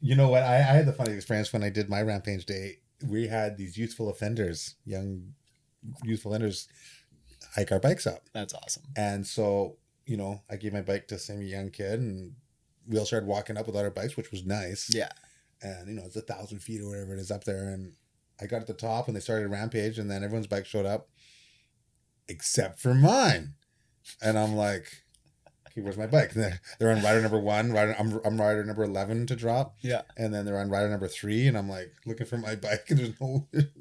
You know what? I had the funny experience when I did my Rampage day. We had these young youthful offenders, hike our bikes up. That's awesome. And so, I gave my bike to some young kid, and we all started walking up without our bikes, which was nice. Yeah. And, it's 1,000 feet or whatever it is up there. And I got at the top, and they started a Rampage, and then everyone's bike showed up, except for mine. And I'm like, okay, where's my bike? And they're on rider number 1. I'm rider number 11 to drop. Yeah. And then they're on rider number 3, and I'm like looking for my bike, and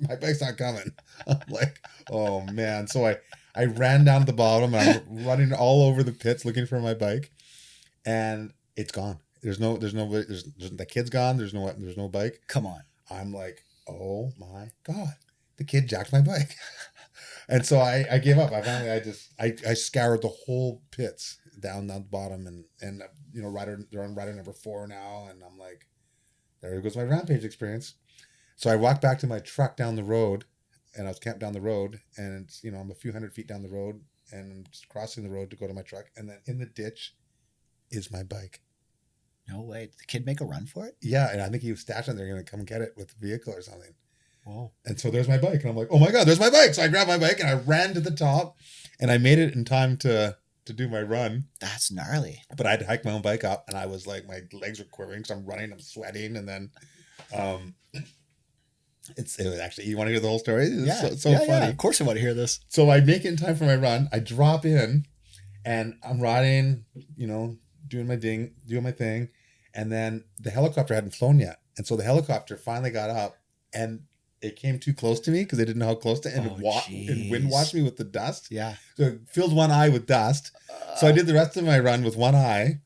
my bike's not coming. I'm like, oh man. So I ran down to the bottom, and I'm running all over the pits looking for my bike, and it's gone. The kid's gone. There's no bike. Come on. I'm like, oh my God, the kid jacked my bike. And so I gave up. I scoured the whole pits down the bottom, and they're on rider number 4 now, and I'm like, there goes my Rampage experience. So I walked back to my truck down the road, and I was camped down the road, and I'm a few hundred feet down the road, and I'm just crossing the road to go to my truck, and then in the ditch is my bike. No way. Did the kid make a run for it? Yeah, and I think he was stashing there, going to come get it with the vehicle or something. Whoa. And so there's my bike, and I'm like, oh my God, there's my bike. So I grabbed my bike, and I ran to the top, and I made it in time to do my run. That's gnarly. But I had to hike my own bike up, and I was like, my legs were quivering because I'm running, I'm sweating, and then it was actually, you want to hear the whole story? Yeah. So funny. Yeah, of course I want to hear this. So I make it in time for my run. I drop in, and I'm riding, doing my thing. And then the helicopter hadn't flown yet. And so the helicopter finally got up, and it came too close to me because they didn't know how close to, and it wind washed me with the dust. Yeah. So it filled one eye with dust. So I did the rest of my run with one eye.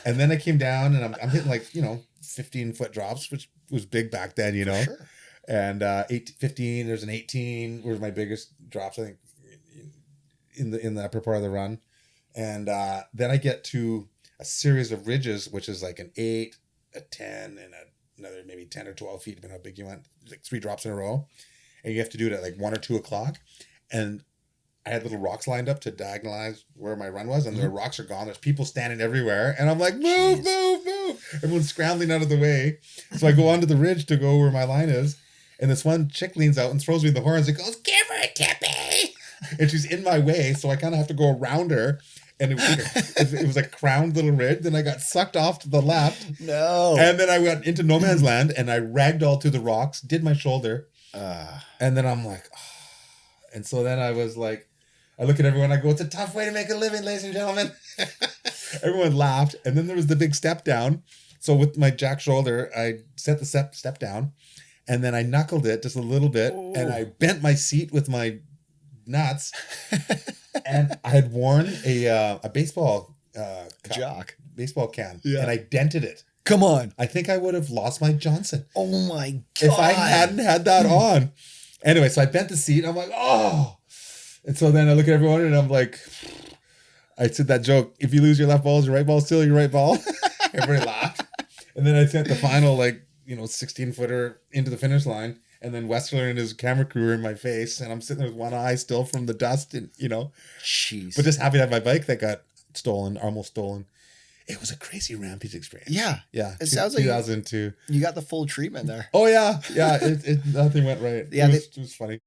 And then I came down, and I'm hitting 15-foot drops, which was big back then, Sure. And 15, there's an 18 was my biggest drops, I think, in the upper part of the run. And then I get to a series of ridges, which is like an 8, a 10, and another maybe 10 or 12 feet, depending how big you went. Like 3 drops in a row. And you have to do it at 1 or 2 o'clock. And I had little rocks lined up to diagonalize where my run was, and the rocks are gone. There's people standing everywhere. And I'm like, move. Everyone's scrambling out of the way. So I go onto the ridge to go where my line is. And this one chick leans out and throws me the horns and goes, give her a Tippie. And she's in my way. So I kind of have to go around her. And it was a crowned little ridge. Then I got sucked off to the left. No. And then I went into no man's land, and I ragdolled through the rocks, did my shoulder. And then I'm like, oh. And so then I was like, I look at everyone, I go, it's a tough way to make a living, ladies and gentlemen. Everyone laughed. And then there was the big step down. So with my jack shoulder, I set the step down, and then I knuckled it just a little bit. Ooh. And I bent my seat with my nuts. And I had worn a baseball baseball can, and I dented it. Come on. I think I would have lost my Johnson. Oh my God. If I hadn't had that on. Anyway, so I bent the seat. I'm like, oh. And so then I look at everyone, and I'm like, I said that joke, if you lose your left ball, is your right ball still your right ball? Everybody laughed. And then I sent the final 16-footer into the finish line. And then Westler and his camera crew were in my face, and I'm sitting there with one eye still from the dust, and Jeez. But just happy to have my bike that got almost stolen. It was a crazy Rampage experience. Yeah. It sounds like 2002. You got the full treatment there. Oh yeah. It nothing went right. Yeah, it was funny.